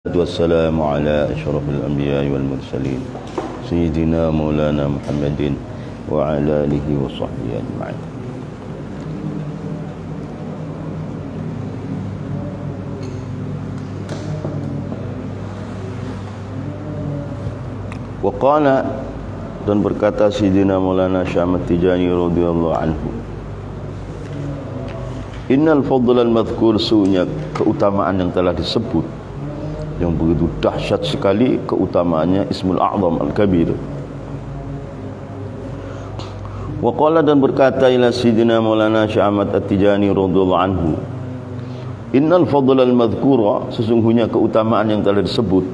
والسلام على أشرف الأنبياء والمرسلين سيدنا مولانا محمد وعلى آله وصحبه أجمعين. Waqala, dan berkata Sayyidina Maulana Syekh Ahmad Tijani radhiyallahu anhu, innal fadlal madhkur, sunya keutamaan yang telah disebut, yang begitu dahsyat sekali keutamaannya Ismul A'zam Al-Kabir. Waqala, dan berkata ila Sayyidina Maulana Syekh Ahmad At-Tijani radhiyallahu anhu, innal fadlal madhkura, sesungguhnya keutamaan yang telah disebut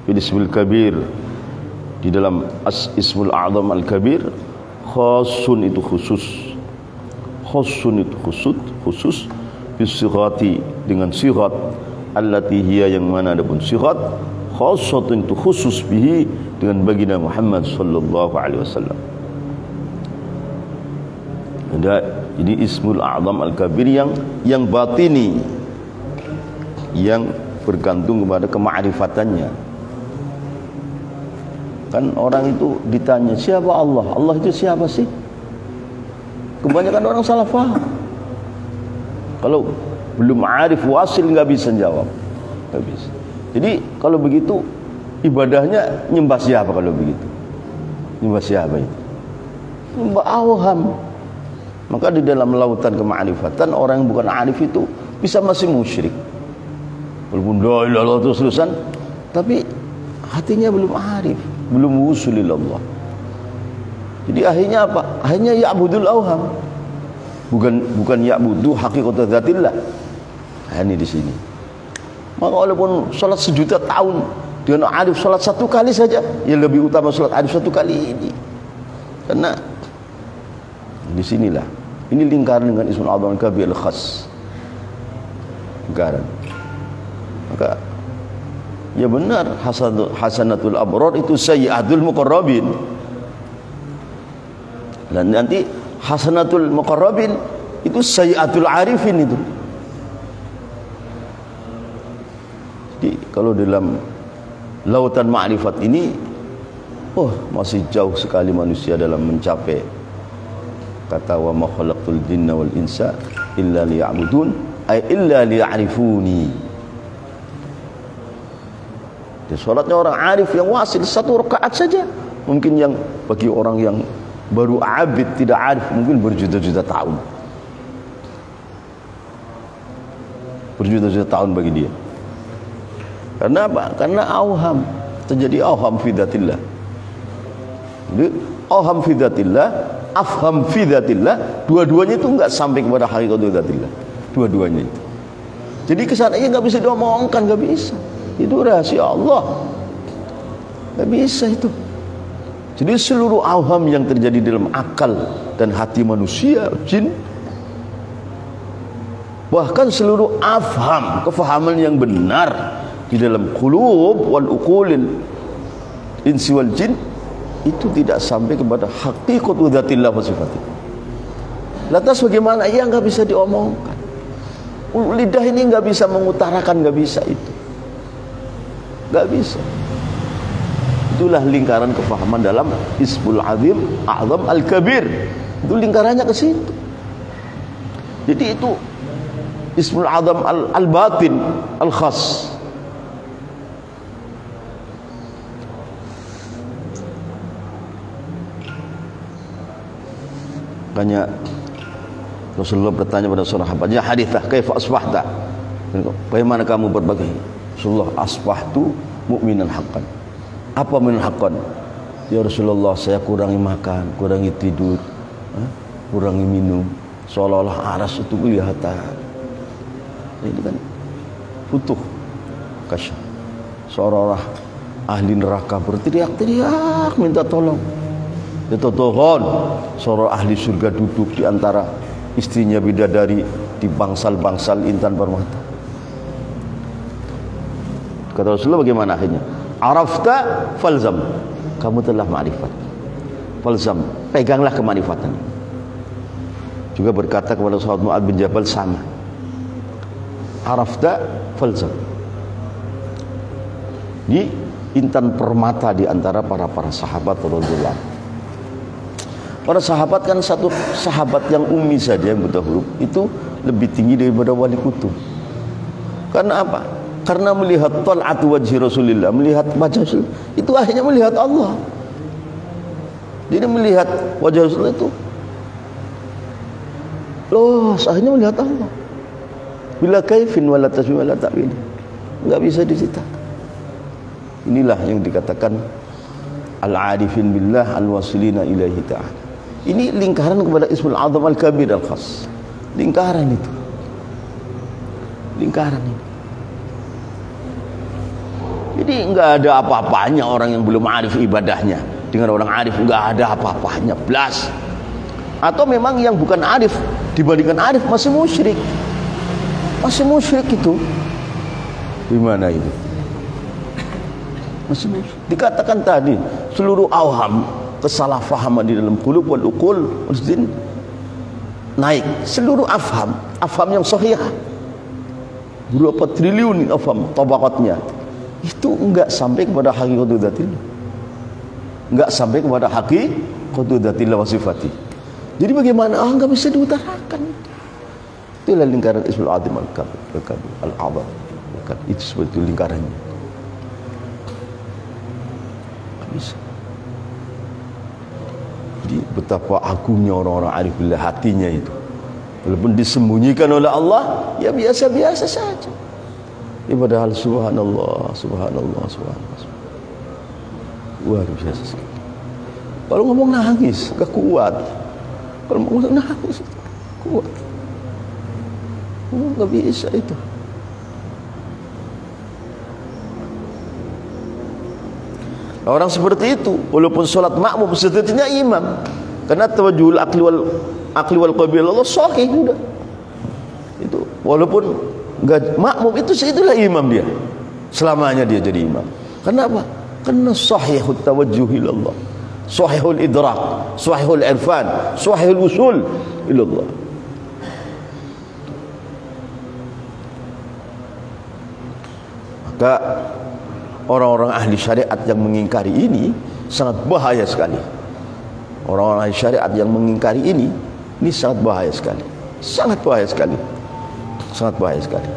bil Ismul Kabir, di dalam Ismul A'zam Al-Kabir, khasun itu khusus, khasun itu khusus bisirati, dengan sirat allati hiya, yang mana adapun sirat, khassatun itu khusus bihi, dengan baginda Muhammad sallallahu alaihi wasallam. Jadi Ismul A'zam Al-Kabir yang batini, yang bergantung kepada kema'rifatannya. Kan orang itu ditanya, siapa Allah? Allah itu siapa sih? Kebanyakan orang salah faham. Kalau belum arif wasil nggak bisa jawab, nggak bisa. Jadi kalau begitu ibadahnya nyembah siapa? Kalau begitu nyembah siapa itu? Nyembah awham. Maka di dalam lautan kema'rifatan, orang yang bukan arif itu bisa masih musyrik, walaupun la ilaha illallah terus-terusan, tapi hatinya belum arif, belum wusulillah. Jadi akhirnya apa? Akhirnya ya'budul awham, bukan ya'budu haqiqatan dzatillah. Nah, ini di sini. Maka walaupun salat 1.000.000 tahun, dengan arif salat 1 kali saja, yang lebih utama salat arif 1 kali ini. Karena di sinilah, ini lingkaran dengan Ismul A'zam Al-Kabir al-khas, lingkaran. Maka ya benar, hasanatul abrar itu sayyi'atul muqarrabin, dan nanti hasanatul muqarrabin itu sayyi'atul arifin itu. Jadi kalau dalam lautan ma'rifat ini, masih jauh sekali manusia dalam mencapai kata wa ma khalaqtul jinna wal insa illa liya'budun, ay illa liya'rifuni. Di salatnya orang arif yang wasil 1 rakaat saja, mungkin yang bagi orang yang baru abid tidak arif mungkin berjuta-juta tahun, berjuta-juta tahun bagi dia. Karena apa? Karena awham, terjadi awham fi dzatillah. Jadi awham fi dzatillah, afham fi dzatillah, dua-duanya itu enggak sampai kepada hakikat dzatillah, dua-duanya itu. Jadi kesananya enggak bisa diomongkan, enggak bisa. Itu rahasia Allah, enggak bisa itu. Jadi seluruh awham yang terjadi dalam akal dan hati manusia, jin, bahkan seluruh afham, kefahaman yang benar di dalam qulub wal uqulil insi wal jin, itu tidak sampai kepada haqiqatu dzatillah wa sifatih. Lantas bagaimana? Ya enggak bisa diomongkan. Lidah ini enggak bisa mengutarakan, enggak bisa itu. Enggak bisa. Itulah lingkaran kefahaman dalam Ismul A'zam Al-Kabir. Itu lingkarannya ke situ. Jadi itu Ismul A'zam Al-Batin Al-Khas. Makanya Rasulullah bertanya pada sahabatnya, hadithah kaifa asbahta, bagaimana kamu berbagi? Rasulullah, asbahtu mu'minan haqqan. Apa mu'minan haqqan? Ya Rasulullah, saya kurangi makan, kurangi tidur, kurangi minum, seolah-olah aras itu kelihatan. Ini kan butuh kasyaf, seolah-olah ahli neraka berteriak-teriak minta tolong. Ditotohon, seorang ahli surga duduk di antara istrinya bidadari di bangsal-bangsal intan permata. Kata Rasulullah, bagaimana akhirnya? Arafta falzam, kamu telah ma'rifat. Falzam, peganglah kema'rifatan. Juga berkata kepada sahabat Mu'adz bin Jabal sama. Arafta falzam, Di intan permata di antara para sahabat radhiyallahu. Para sahabat kan satu sahabat yang ummi saja yang buta huruf itu lebih tinggi daripada wali kutub. Karena apa? Karena melihat tal'at wajhi Rasulillah, melihat wajah Rasul, itu akhirnya melihat Allah. Jadi melihat wajah Rasul itu loh, akhirnya melihat Allah. Bila kaifin wala tasbih wala ta'wil. Enggak bisa diceritakan. Inilah yang dikatakan al-arifin billah al-wasilina ilaihi ta'ala. Ini lingkaran kepada Ismul Azam Al-Kabir Al-Khas. Lingkaran itu. Lingkaran ini. Jadi enggak ada apa-apanya orang yang belum arif ibadahnya dengan orang arif, enggak ada apa-apanya, blas. Atau memang yang bukan arif dibandingkan arif masih musyrik. Masih musyrik itu. Gimana itu? Masih musyrik. Dikatakan tadi seluruh awham, kesalahfahaman di dalam qulub wal uqul muslim naik. Seluruh afham yang sahih, berapa triliun afham tabaqatnya, itu enggak sampai kepada hakikatul dzatillah, enggak sampai kepada hakikatul dzatillah wa sifati. Jadi bagaimana? Enggak bisa diutarakan. Itulah lingkaran Ismul Azim Al-Kabir Al-Azam. Itu seperti lingkarannya. Enggak bisa. Jadi betapa agungnya orang-orang arif billah hatinya itu. Walaupun disembunyikan oleh Allah, ya biasa-biasa saja. Padahal subhanallah, subhanallah, subhanallah. Luar biasa sekali. Kalau ngomong nangis, gak kuat. Kalau ngomong nangis, kuat. Gak bisa itu. Orang seperti itu, walaupun sholat makmum sejatinya imam, karena tawajjuhul akli wal qalbi Allah sahih sudah. Itu walaupun enggak makmum itu itulah imam dia. Selamanya dia jadi imam. Kenapa? Karena sahihut tawajjuh ila Allah, sahihul idrak, sahihul irfan, sahihul usul ila Allah. Maka orang-orang ahli syariat yang mengingkari ini sangat bahaya sekali. Orang-orang ahli syariat yang mengingkari ini sangat bahaya sekali. Sangat bahaya sekali. Sangat bahaya sekali.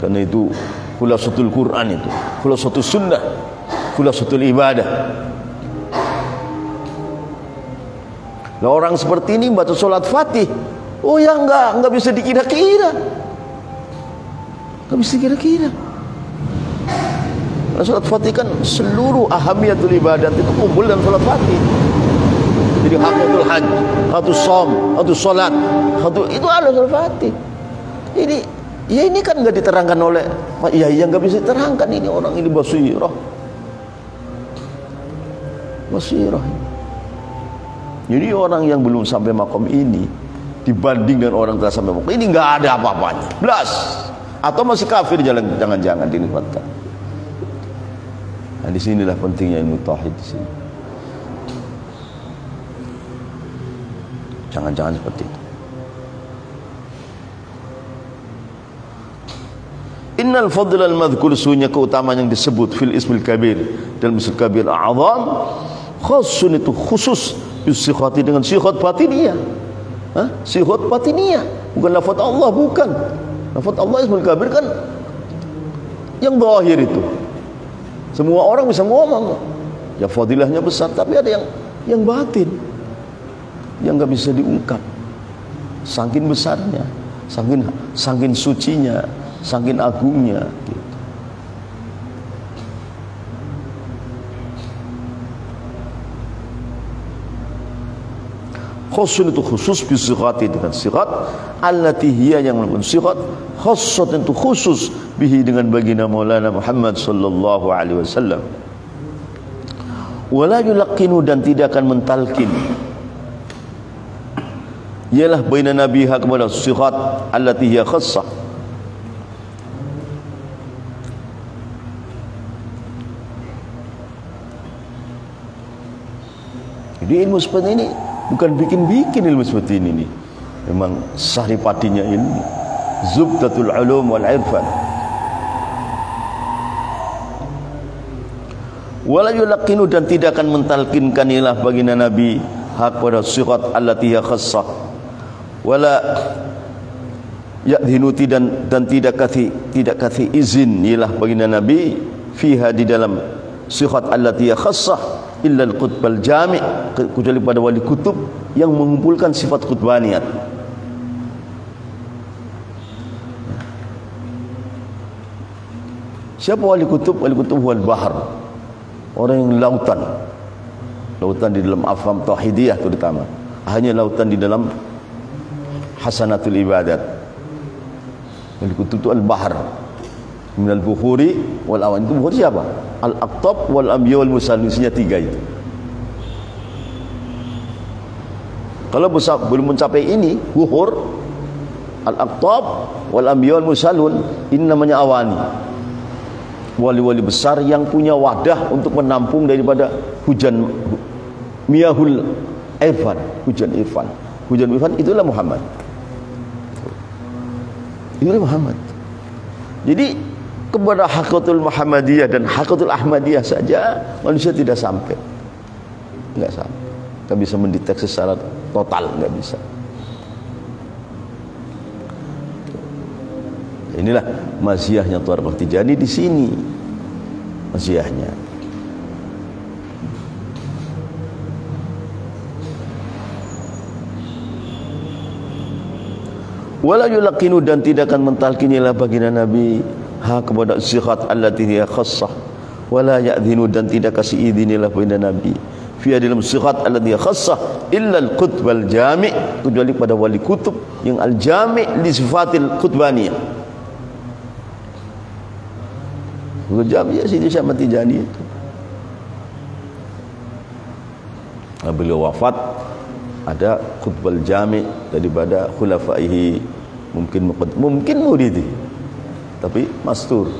Karena itu khulasatul Quran itu, khulasatul sunnah, khulasatul ibadah. Nah, orang seperti ini baca salat Fatih, oh ya enggak bisa dikira-kira. Enggak bisa dikira-kira. Salat Fatih kan seluruh ahamiyatul ibadat itu kumpul dalam salat Fatih. Jadi haqatul hajj, haqatul shaum, haqatul salat, itu ada salat Fatih. Ini kan enggak diterangkan oleh yang enggak bisa diterangkan ini orang ini basirah. Basirah. Jadi orang yang belum sampai makom ini dibanding dengan orang yang telah sampai makom ini enggak ada apa-apanya. Blas. Atau masih kafir jangan-jangan dinibatkan. Nah, di sinilah pentingnya ilmu tauhid di sini. Jangan-jangan seperti itu. Innal fadla al-madhkur, sunya keutamaan yang disebut fil ismil kabir dalam ismil kabir al-azam khasun, itu khusus bisifati dengan sifat batiniyah. Sifat batiniyah, bukan lafaz Allah, bukan. Lafaz Allah ismul kabir kan yang zahir itu. Semua orang bisa ngomong, ya fadilahnya besar, tapi ada yang batin, yang nggak bisa diungkap. Saking besarnya, saking sucinya, saking agungnya. Gitu. Khusus itu khusus bisigati dengan sigat, allati hiya yang melakukan sigat, khusus itu khusus bihi dengan baginda Maulana Muhammad sallallahu alaihi wasallam. Wala yulaqinu, dan tidak akan mentalkin. Ialah baina nabiha kepada sigat allati hiya khassah. Jadi ilmu seperti ini bukan bikin-bikin, ilmu seperti ini nih. Memang saripatinya ilmu. Zubdatul ulum wal irfan. Wala yulaqinu, dan tidak akan mentalkinkan ilah baginda Nabi hak pada siqat allati hiya khassah. Wala ya'dhinu, dan tidak kasih izin ilah baginda Nabi fiha, di dalam siqat allati hiya khassah, illa al-qutbal jami', kecuali pada wali kutub yang mengumpulkan sifat qutbaniyat. Siapa wali kutub? Wali kutub wal bahr, orang yang lautan di dalam afham tauhidiyah terutama, hanya lautan di dalam hasanatul ibadat. Wali kutub itu al bahr minal bukhuri wal awan. Itu bukhuri siapa? Al aqtab wal anbiya wal mursalin, isinya 3 itu. Kalau belum mencapai ini, bukhur, al aqtab wal anbiya wal mursalun, ini namanya awani. Wali-wali besar yang punya wadah untuk menampung daripada hujan miyahul irfan, hujan irfan. Hujan irfan itulah Muhammad. Itulah Muhammad. Jadi kepada haqiqatul Muhammadiyah dan haqiqatul Ahmadiyah saja manusia tidak sampai. Enggak sampai. Enggak bisa mendeteksi secara total, enggak bisa. Inilah maziyahnya Tariqah Tijani di sini. Maziyahnya. Wala yulaqinu, dan tidak akan mentalkinilah baginda Nabi ha kepada siqat allati hiya khassah. Wala ya'dhinu, dan tidak kasih izinilah baginda Nabi fi dalam siqat allati hiya khassah illa al-qutbal jami', kecuali pada wali kutub yang al-jami' li sifatil qutbaniyah. Jamiah Sidi Syekh Ahmad Tijani itu. Beliau wafat, ada khutbal jami' daripada khulafaihi, mungkin muridi, tapi mastur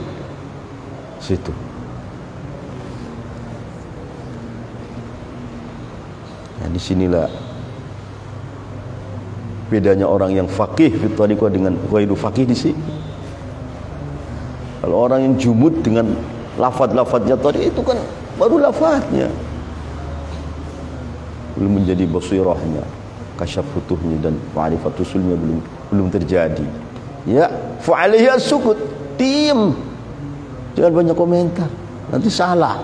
situ. Nah, disinilah bedanya orang yang faqih fi thariqah dengan ghairu faqih di sini. Kalau orang yang jumud dengan lafaz-lafaznya tadi itu kan baru lafaznya, belum menjadi basirahnya, kasyaf futuhnya dan ma'rifat usulnya belum terjadi. Ya, fa'alaihi as-sukut, diam, jangan banyak komentar, nanti salah.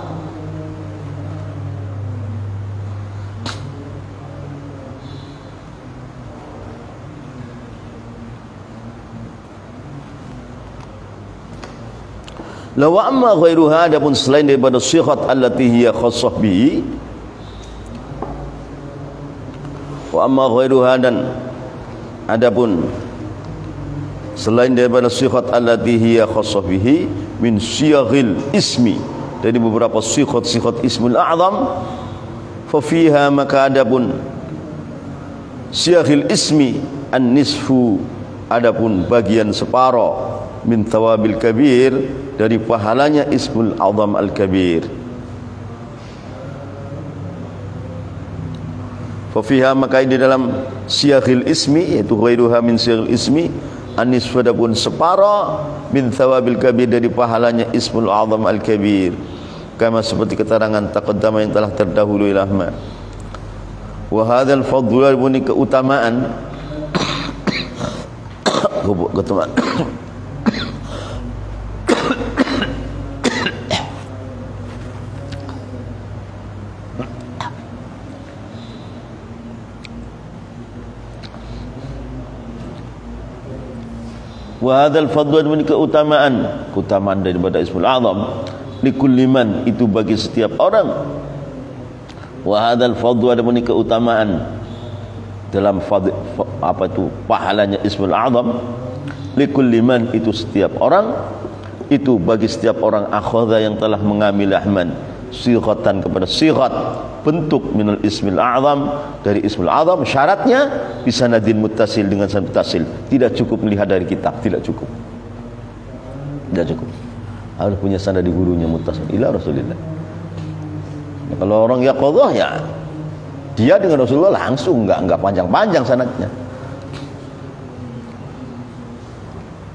Lawa amma ghairuha, adapun selain daripada siqat allati hiya khassah bihi, wa amma ghairuha, dan adapun selain daripada siqat allati hiya khassah bihi min siyaghil ismi, dari beberapa siqat ismul a'zam, fa fiha, maka adapun siyaghil ismi an-nisfu, adapun bagian separo min thawabil kabir, dari pahalanya ismul azam al-kabir. Fa fiha, maka di dalam siyaghil ismi, yaitu ghairuha min siyaghil ismi, an-nisfu, adapun separa min thawabil kabir, dari pahalanya ismul azam al-kabir, kama seperti keterangan taqaddama yang telah terdahulu ilahma. Wa hadzal fadlu, ini keutamaan wa hadzal fadlu, ini keutamaan daripada ismul azam, likulli man, itu bagi setiap orang. Wa hadzal fadlu, ini keutamaan dalam apa itu pahalanya ismul azam, likulli man, itu setiap orang, itu bagi setiap orang akhadha, yang telah mengambil ahman sighatan, kepada sighat bentuk minal ismil a'zam, dari ismil a'zam. Syaratnya bisa nadin muttasil, dengan sanad muttasil. Tidak cukup melihat dari kitab, tidak cukup, harus punya sanad di gurunya muttasil ila Rasulillah. Nah, kalau orang yaqadhah, ya dia dengan Rasulullah langsung, enggak panjang-panjang sanadnya.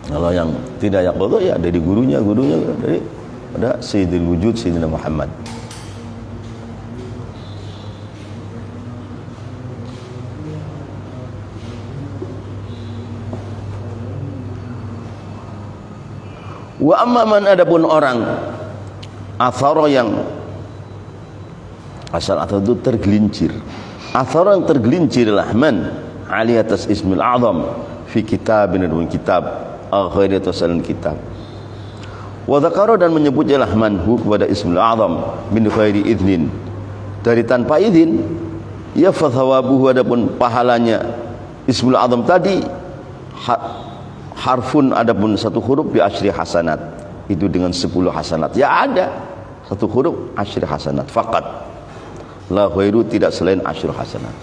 Kalau yang tidak yaqadhah, ya dari gurunya, dari pada Sayyidul Wujud Sayyidina Muhammad Wa amma man, adapun orang athara yang asal athar itu tergelincir. Athara yang tergelincir lahman ali atas ismil azam fi kitabin, dalam kitab ghairi tasalun kitab. Wa dzakara, dan menyebutnya lahman hu kepada ismil azam min ghairi idnin, dari tanpa izin. Ya fa thawabuhu, adapun pahalanya ismul azam tadi harfun, adapun satu huruf bi asyri hasanat, itu dengan 10 hasanat. Ya ada satu huruf asyri hasanat faqat, la ghairu, tidak selain asyri hasanat.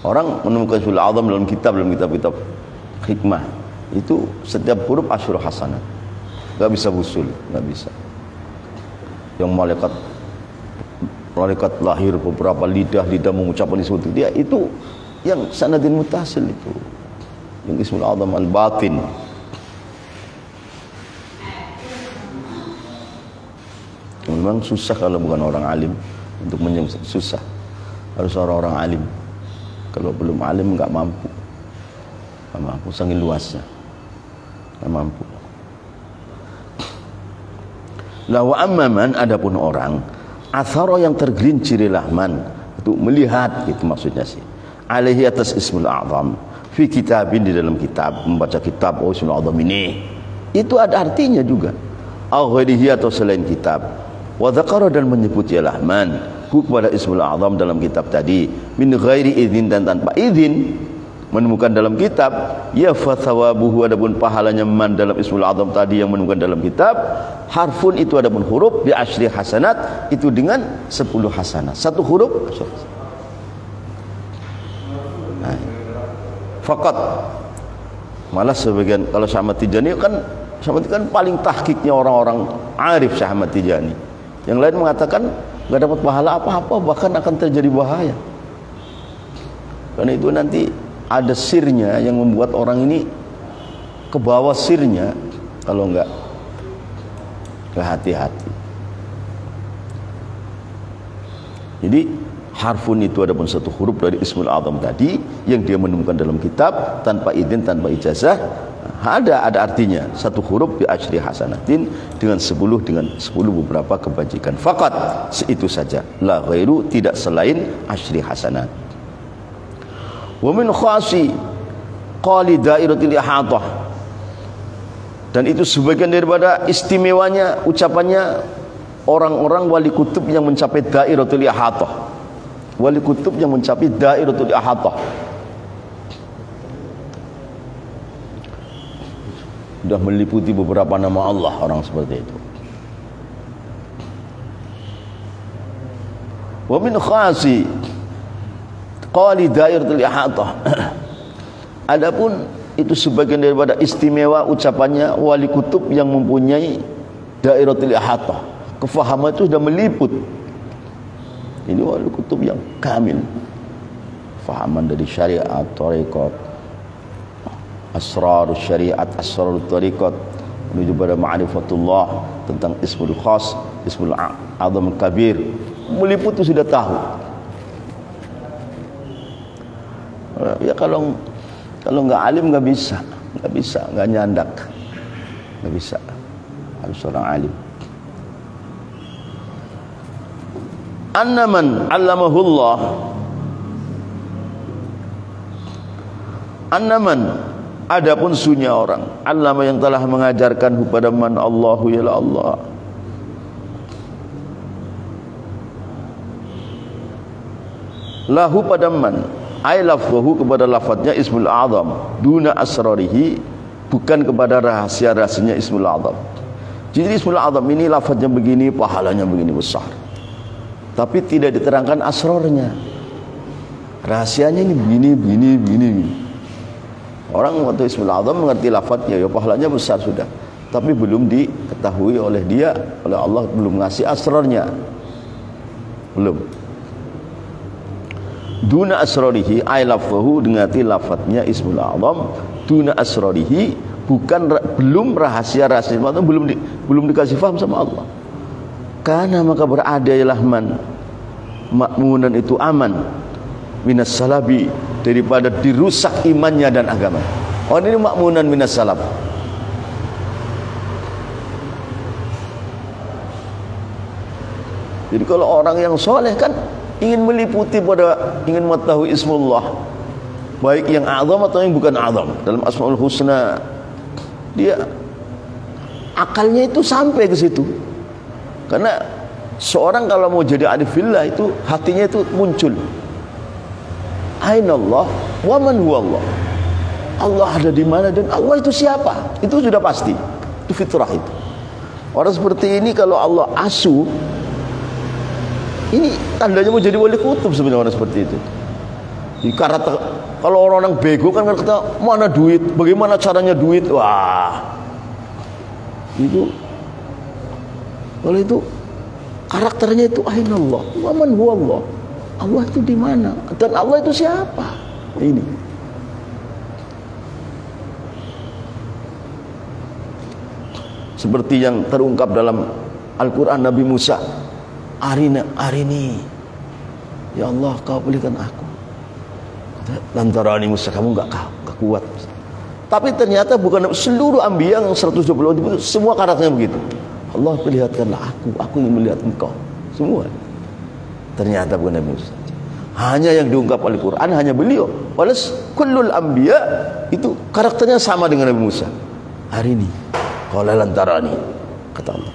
Orang menemukan ismul azam dalam kitab-kitab hikmah, itu setiap huruf asyri hasanat, enggak bisa usul, enggak bisa. Yang malaikat lahir beberapa lidah mengucapkan itu, dia itu yang sanadin mutasil, itu yang ismul azam al-batin. Memang susah kalau bukan orang alim untuk susah, harus orang-orang alim. Kalau belum alim nggak mampu, saking luasnya, nggak mampu. La wa amman, adapun orang athara yang tergelincir lahman, itu melihat, itu maksudnya sih, alaihi atas ismul azam fi kitabin, di dalam kitab, membaca kitab, oh ismul azam ini, itu ada artinya juga. Au ghairihi, atau selain kitab. Wa dzakara, dan menyebut ya lahman hu kepada ismul azam dalam kitab tadi, min ghairi idzin, dan tanpa izin, menemukan dalam kitab. Ya fa thawabuhu, adapun pahalanya man dalam ismul azam tadi yang menemukan dalam kitab, harfun, itu adapun huruf bi asyri hasanat, itu dengan 10 hasanat, satu huruf faqat. Malah sebagian, kalau Syekh Ahmad Tijani kan paling tahqiqnya orang-orang arif Syekh Ahmad Tijani. Yang lain mengatakan enggak dapat pahala apa-apa, bahkan akan terjadi bahaya. Karena itu nanti ada sirnya yang membuat orang ini ke bawah sirnya kalau enggak hati-hati. Jadi harfun itu adapun satu huruf dari ismul azam tadi yang dia menemukan dalam kitab tanpa izin, tanpa ijazah, ada artinya, satu huruf bi asyri hasanatin, dengan 10 beberapa kebajikan. Faqat, itu saja, la ghairu, tidak selain asyri hasanat. Wa min khasi qali dairatil ihatah, dan itu sebagian daripada istimewanya ucapannya orang-orang wali kutub yang mencapai dairatul ihatah. Wali kutub yang mencapai dairatul ihatah, sudah meliputi beberapa nama Allah, orang seperti itu. Wa min khasi qali dairatul ihatah, adapun itu sebagian daripada istimewa ucapannya wali kutub yang mempunyai dairatul ihatah, kefahaman itu sudah meliput. Ini wali kutub yang kamil, fahaman dari syariat, tariqat, asrar syariat, asrar tariqat, menuju pada ma'rifatullah, tentang ismul khas, ismul azam kabir, meliput itu sudah tahu. Ya kalau nggak alim nggak bisa, nggak nyandak, nggak bisa, harus orang alim. Annaman allamahullah, annaman, adapun sunya orang, allama yang telah mengajarkan kepada man Allahu ya Allah, lahu pada man, ay lafzuhu, kepada lafadznya ismul azam, duna asrarihi, bukan kepada rahasia-rahasianya ismul azam. Jadi ismul azam ini lafadznya begini, pahalanya begini besar, tapi tidak diterangkan asrornya, rahasianya ini begini. Orang waktu ismul azam mengerti lafadznya, ya pahalanya besar sudah, tapi belum diketahui oleh dia, oleh Allah belum ngasih asrornya, belum. Duna asrorihi, ay lafzahu, dengati lafadznya ismul azam, duna asrorihi, belum rahasia-rahasia, belum dikasih faham sama Allah. Karena maka berada ialah man, makmunan itu aman, minas salabi, daripada dirusak imannya dan agama. Oh, ini makmunan minas salab. Jadi kalau orang yang soleh kan ingin meliputi pada, ingin mengetahui ismullah, baik yang azam atau yang bukan azam. Dalam Asmaul Husna dia akalnya itu sampai ke situ. Karena seorang kalau mau jadi arifillah itu hatinya itu muncul. Ainallah wa man huwallah. Allah ada di mana dan Allah itu siapa? Itu sudah pasti. Itu fitrah itu. Orang seperti ini kalau Allah asuh, ini tandanya mau jadi wali kutub sebenarnya orang seperti itu. Karena kalau orang-orang bego kan kata mana duit, bagaimana caranya duit, wah itu kalau itu karakternya itu ainallah wa man huwallah. Allah itu di mana dan Allah itu siapa? Ini seperti yang terungkap dalam Al-Quran. Nabi Musa, arini ya Allah, kau berikan aku. Lantarani Musa, kamu gak kuat. Tapi ternyata bukan seluruh anbiya yang 120 itu semua karakternya begitu. Allah, perlihatkanlah aku ingin melihat engkau. Semua. Ternyata bukan Nabi Musa. Hanya yang diungkap oleh Quran hanya beliau. Walas kullul anbiya itu karakternya sama dengan Nabi Musa. Arini, qala lantarani, kata Allah.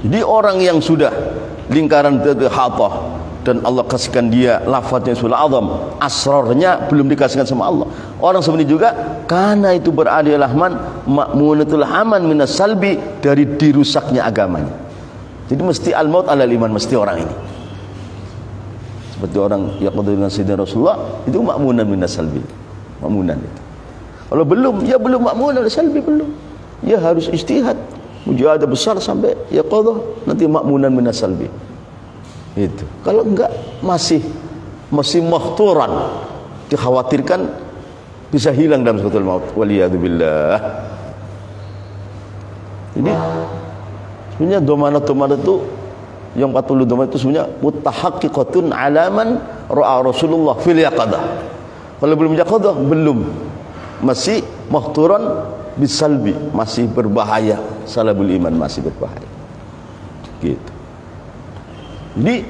Jadi orang yang sudah lingkaran hatah dan Allah kasihkan dia lafadznya ismul azam, asrarnya belum dikasihkan sama Allah. Orang seperti ini juga karena itu beradalah ma'munatul aman minas salbi, dari dirusaknya agamanya. Jadi mesti al-maut alal iman, mesti orang ini. Seperti orang yaqdu dengan sayyidina Rasulullah itu ma'munan minas salbi. Ma'munan itu. Kalau belum, ya belum ma'munan minas salbi, belum. Ya harus ijtihad. Mujahadah besar sampai ya qadha, nanti ma'munan minas salbi. Itu. Kalau enggak masih mahturan, dikhawatirkan bisa hilang dalam suatu maut. Waliyadzubillah. Jadi sebenarnya domanat itu yang 40 domanat itu sebenarnya mutahaqqiqatun alaman ra'a Rasulullah fil yaqadah. Kalau belum yaqadah belum, masih mahturan bisalbi, masih berbahaya, salabul iman masih berbahaya. Gitu. Jadi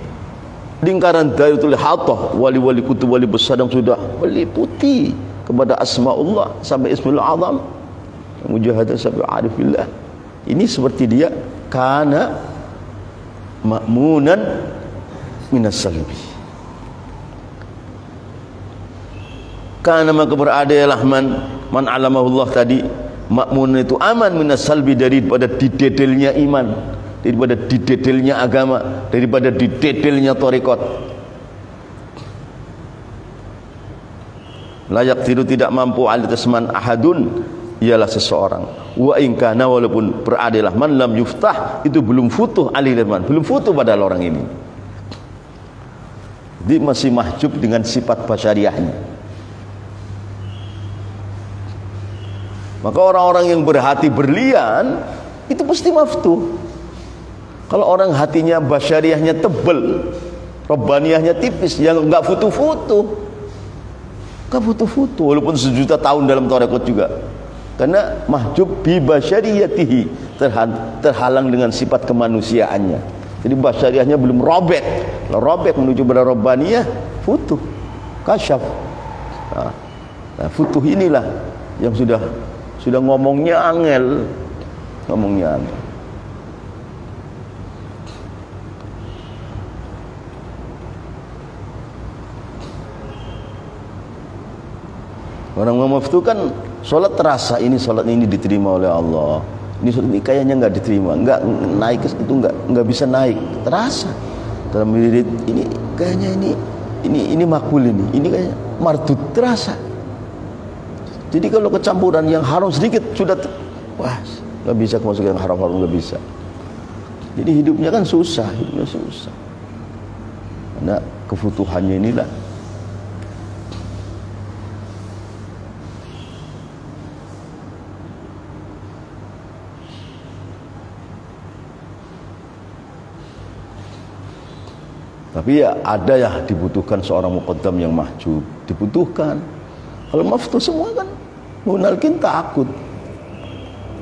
lingkaran Dailatul Hatah, wali-wali kutub, wali besar yang sudah meliputi kepada asmaullah sampai ismul azam, mujahadah sampai arifillah. Ini seperti dia kana ma'munan minas salbi. Kana maka beradalah man alamahullah tadi, ma'mun itu aman minas salbi, daripada didedelnya iman, daripada didedelnya agama, daripada didedelnya thariqat. Layak tiru tidak mampu al-tasman ahadun, ialah seseorang. Wa in kana, walaupun beradalah man lam yuftah, itu belum futuh alilman, belum futuh pada orang ini. Dia masih mahjub dengan sifat basyariahnya. Maka orang-orang yang berhati berlian itu pasti maftuh. Kalau orang hatinya basyariahnya tebel, robbaniyahnya tipis, yang enggak futu-futu, enggak futu-futu walaupun sejuta tahun dalam tarekat juga. Karena mahjub bi basyariyatihi, terhalang dengan sifat kemanusiaannya. Jadi basyariahnya belum robek. Kalau robek menuju pada robbaniyah, futuh, kasyaf. Nah, futuh inilah yang sudah ngomongnya angel, ngomongnya angel. Orang muftu kan sholat terasa, ini sholat ini diterima oleh Allah, ini sholat ini kayaknya nggak diterima, nggak naik itu nggak bisa naik, terasa dalam diri ini kayaknya ini makbul, ini kayaknya mardud, terasa. Jadi kalau kecampuran yang haram sedikit sudah wah, nggak bisa masuk yang haram-haram, nggak bisa. Jadi hidupnya kan susah, karena kefutuhannya inilah. Tapi ya ada ya dibutuhkan seorang muqaddam yang mahjub, dibutuhkan. Kalau maftuh semua kan mengenalkin takut.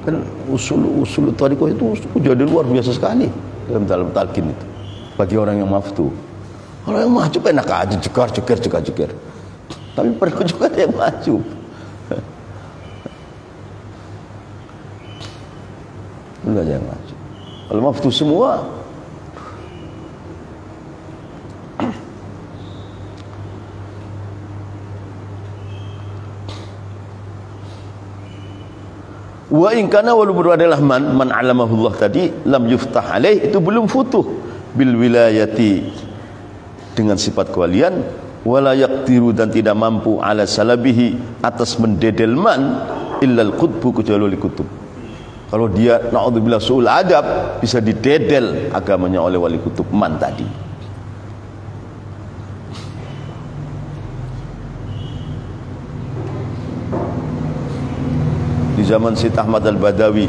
Kan usul tariqah itu jadi luar biasa sekali dalam talqin itu bagi orang yang maftuh. Kalau yang maju enak aja cegar. Tapi perlu juga yang maju. Enggak ada yang maju. Kalau maftuh semua, wa in kana walaupun adalah man alamahullah tadi lam yuftah alaih, itu belum futuh bil wilayati dengan sifat kewalian, wala yaqdiru dan tidak mampu ala salabihi atas mendedel man illal qutbu kecuali kutub. Kalau dia naudzubillah suul adab bisa didedel agamanya oleh wali kutub man tadi. Di zaman Syed Ahmad Al-Badawi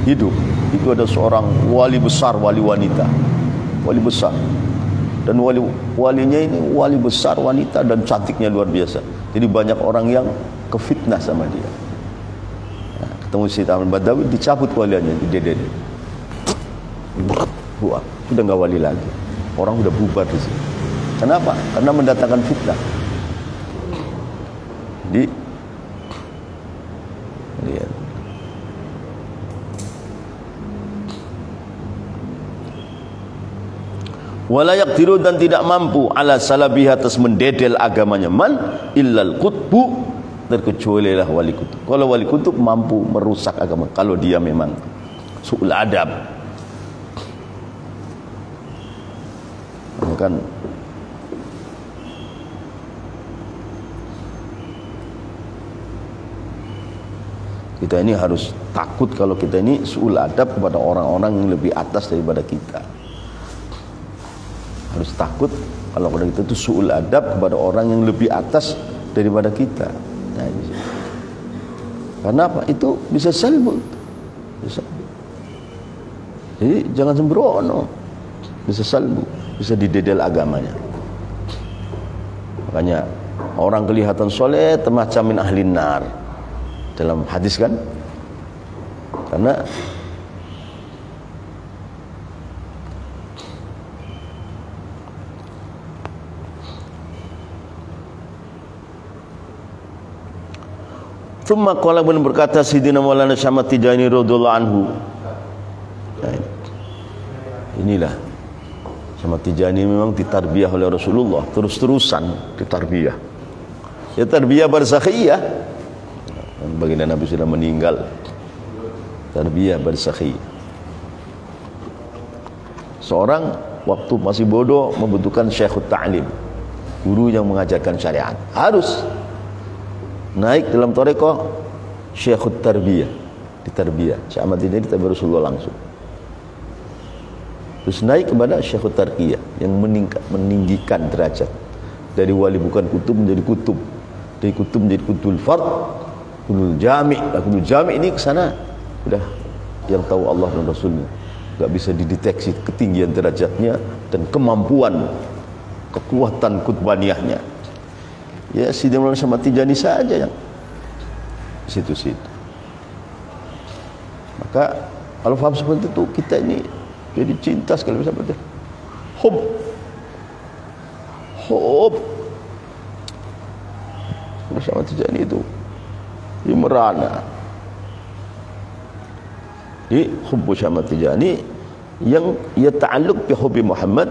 hidup, itu ada seorang wali besar, wali wanita, wali besar, dan walinya ini wali besar wanita dan cantiknya luar biasa. Jadi banyak orang yang kefitnah sama dia. Nah, ketemu Syed Ahmad Al-Badawi, dicabut waliannya, didedel. Buat, sudah nggak wali lagi. Orang sudah bubar di sini. Kenapa? Karena mendatangkan fitnah. Lihat. Wala yaqdiru dan tidak mampu ala salabih atas mendedel agamanya man illal qutbu, terkecuali lah wali kutub. Kalau wali kutub mampu merusak agama kalau dia memang suul adab. Kan kita ini harus takut kalau kita ini suul adab kepada orang-orang yang lebih atas daripada kita. Harus takut kalau kita itu suul adab kepada orang yang lebih atas daripada kita. Nah, karena apa? Itu bisa salbu. Bisa. Jadi jangan sembrono. Bisa salbu, bisa didedel agamanya. Makanya orang kelihatan soleh termacam min ahlin nar dalam hadis kan, karena Tsumma qala berkata Sidina Maulana Syamad Tijani radhiyallahu anhu. Nah, inilah Syamad Tijani memang ditarbiyah oleh Rasulullah, terus-terusan ditarbiyah. Ya tarbiyah barzakhiyah. Baginda Nabi sudah meninggal. Tarbiyah barzakhiyah. Seorang waktu masih bodoh membutuhkan syekhut ta'lim, guru yang mengajarkan syariat. Harus naik dalam thariqah syekhut tarbiyah, ditarbiyah. Syekh Ahmad Tijani ditarbiyah Rasulullah langsung. Terus naik kepada syekhut tarqiyah yang meninggikan derajat dari wali bukan kutub menjadi kutub, dari kutub menjadi kutubul fard, kutubul jami'. Kutubul jami' ini kesana sudah yang tahu Allah dan Rasulnya, nggak bisa dideteksi ketinggian derajatnya dan kemampuan kekuatan kutbaniyahnya. Ya Sidina Maulana Syamad Tijani saja yang situ-situ. Maka kalau faham seperti itu, kita ini jadi cinta sekali sama dia. Hub Syamad Tijani itu di merana. Di hubbu Syamad Tijani yang ia ta'alluq bi hubbi Muhammad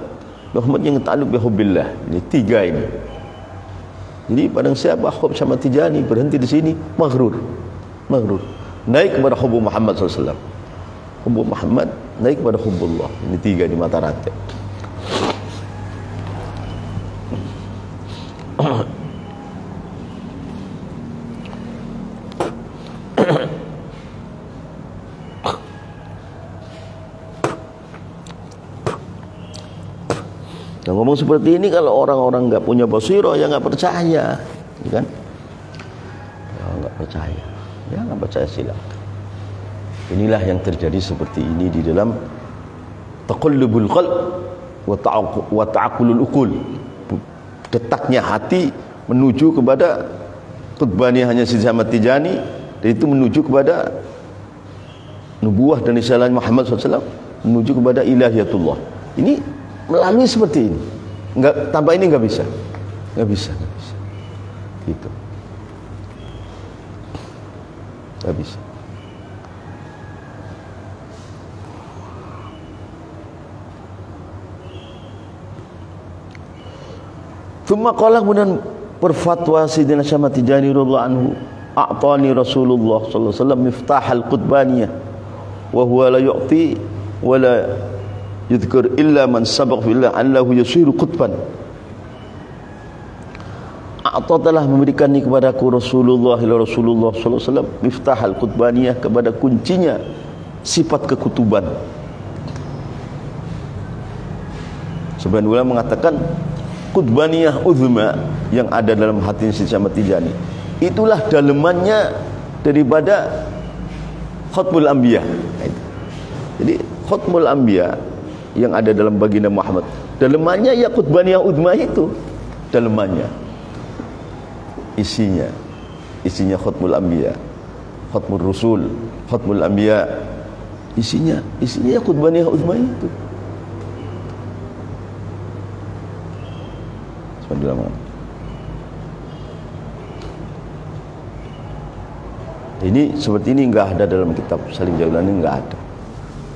yang ta'alluq bi hubbillah. Ini tiga ini. Jadi pada siapa hub Syamad Tijani berhenti di sini, maghrur. Naik kepada hubbu Muhammad SAW. Hubbu Muhammad naik kepada hubbullah. Ini tiga di mata rantai. Nah, ngomong seperti ini kalau orang-orang nggak punya basirah ya nggak percaya, kan? Ya nggak percaya, silakan. Inilah yang terjadi seperti ini di dalam taqallubul qalb wa ta'aqulul uqul. Detaknya hati menuju kepada Qutbaniyah hanya Sidi Ahmad Tijani, dan itu menuju kepada nubuwah dan risalah Muhammad SAW, menuju kepada ilahiyatullah. Ini melalui seperti ini. Enggak, tanpa ini enggak bisa. Enggak bisa. Gitu. Enggak bisa. Thumma qala, kemudian berfatwa Sayyidina Syekh Ahmad Tijani radhiyallahu anhu, a'tani Rasulullah sallallahu alaihi wasallam miftahal qutbaniyah wa huwa la yu'ti wa la yudhkur illa man sabaq fillah annahu yusiru qutban. A'ta telah memberikan ini kepadaku Rasulullah sallallahu alaihi wasallam miftahal qutbaniyah, kepada kuncinya sifat kekutuban. Sebagian ulama mengatakan Qutbaniyah uzma yang ada dalam hati Sidi Ahmad Tijani, itulah dalemannya daripada Khatmul Anbiya. Jadi Khatmul Anbiya yang ada dalam baginda Muhammad, dalemannya ya Qutbaniyah uzma itu, dalemannya, isinya Khatmul Anbiya, Khatmul Rusul, Khatmul Anbiya, isinya ya Qutbaniyah uzma itu. Ini seperti ini enggak ada dalam kitab Salim Jailani, enggak ada.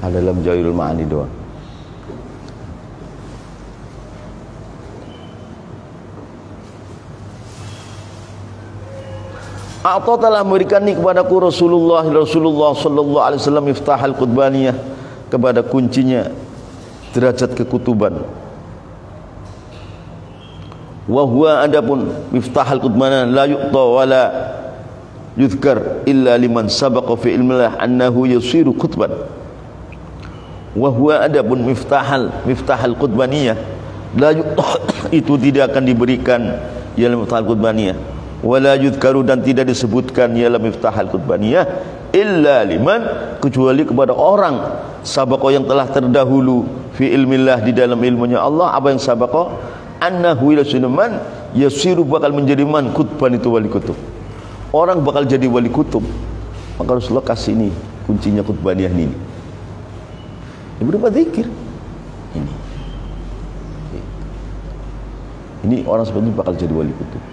Ada dalam Jawahirul Ma'ani doang. A'ta telah memberikan ini kepadaku Rasulullah sallallahu alaihi wasallam miftahal qutbaniyah, kepada kuncinya derajat kekutuban. Wa huwa, adapun miftahal qutbaniyah la yuqta wa la yuzkar illa liman sabaqa fi ilmillah annahu yusiru qutban. Wa huwa, adapun miftahal qutbaniyah la yuqta, itu tidak akan diberikan ya miftahal qutbaniyah, wala yuzkaru, dan tidak disebutkan ya miftahal qutbaniyah illa liman, kecuali kepada orang sabaqa yang telah terdahulu fi ilmillah, di dalam ilmunya Allah. Apa yang sabaqa? Annahu ilasunuman yasiru, bakal menjadi man kutban, itu wali kutub. Orang bakal jadi wali kutub, maka Rasulullah kasih ini kuncinya Qutbaniyah ini. Ini berupa zikir. Ini orang seperti ini bakal jadi wali kutub.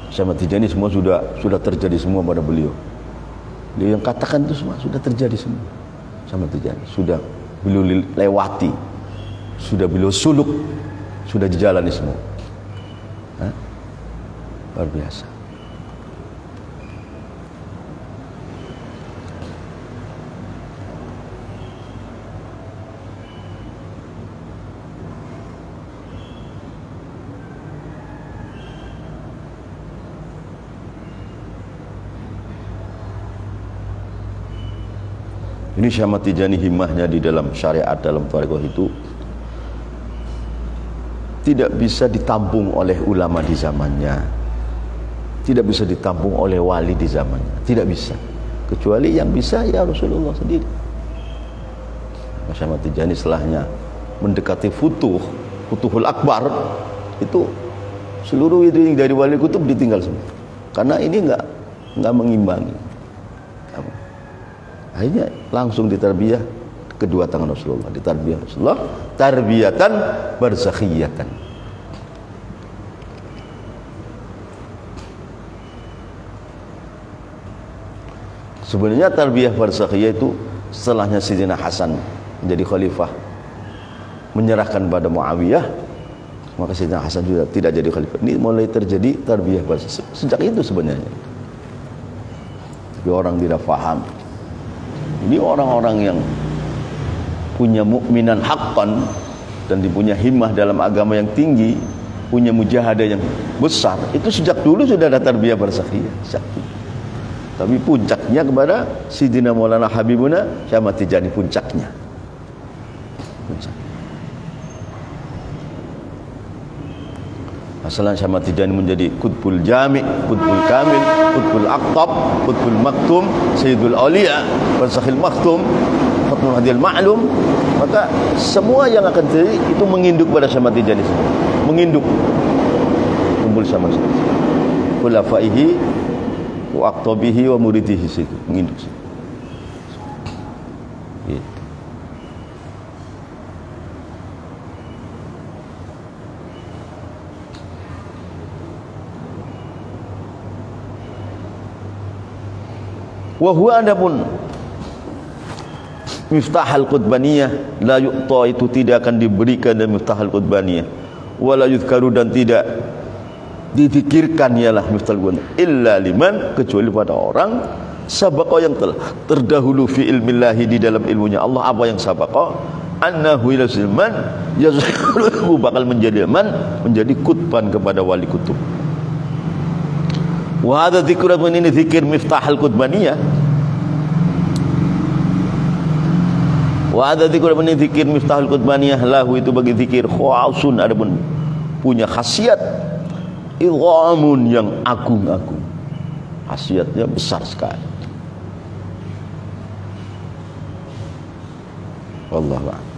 Sama Tijani semua sudah terjadi semua pada beliau. Dia yang katakan itu semua sudah terjadi semua. Sama Tijani sudah beliau lewati, sudah beliau suluk, sudah dijalani semua. Hah? Luar biasa. Ini Syekh Ahmad Tijani himmahnya di dalam syariat, dalam thariqah itu tidak bisa ditampung oleh ulama di zamannya, tidak bisa ditampung oleh wali di zamannya, tidak bisa, kecuali yang bisa ya Rasulullah sendiri. Syekh Ahmad Tijani setelahnya mendekati Futuhul Akbar, itu seluruh itu dari wali kutub ditinggal semua, karena ini enggak mengimbangi. Akhirnya langsung ditarbiyah kedua tangan Rasulullah, ditarbiyah Rasulullah tarbiyatan barzakhiyatan. Sebenarnya tarbiyah barzakhiyah itu setelahnya Sayyidina Hasan menjadi khalifah, menyerahkan pada Muawiyah, maka Sayyidina Hasan juga tidak jadi khalifah. Ini mulai terjadi tarbiyah barzakhiyah sejak itu sebenarnya. Tapi orang tidak paham. Ini orang-orang yang punya mukminan haqqan dan punya himmah dalam agama yang tinggi, punya mujahadah yang besar, itu sejak dulu sudah ada tarbiyah barzakhiyah. Tapi puncaknya kepada Sidina Maulana Habibuna Syekh Ahmad Tijani, puncaknya. Asalnya Syekh Ahmad Tijani menjadi Qutbul Jami', Qutbul Kamil, Qutbul Aqtab, Qutbul Maktum, Sayyidul Auliya, Barzakhil Maktum, Khatmul Hadil Ma'lum. Maka semua yang akan terjadi itu menginduk pada Syekh Ahmad Tijani semua. Menginduk kumpul sama khulafaihi wa aqtabihi wa muridihi situ nginduk situ. Gitu. Wa huwa adapun Miftahul Qutbaniyah la yu'ta, itu tidak akan diberikan dan Miftahul Qutbaniyah, wala yuzkaru, dan tidak dizikirkan ialah Miftahul Qutbaniyah illa liman, kecuali pada orang sabaqa yang telah terdahulu fi ilmillahi, di dalam ilmunya Allah. Apa yang sabaqa? Annahu ila silman yazkuru, bakal menjadi man, menjadi kutban kepada wali kutub. Wa hadza dzikru, ini zikir Miftahul Qutbaniyah. Wa hadza dzikru, ini zikir Miftahul Qutbaniyah lahu, itu bagi zikir khasun, adapun punya khasiat idhamun, yang agung-agung, khasiatnya besar sekali. Wallahu a'lam.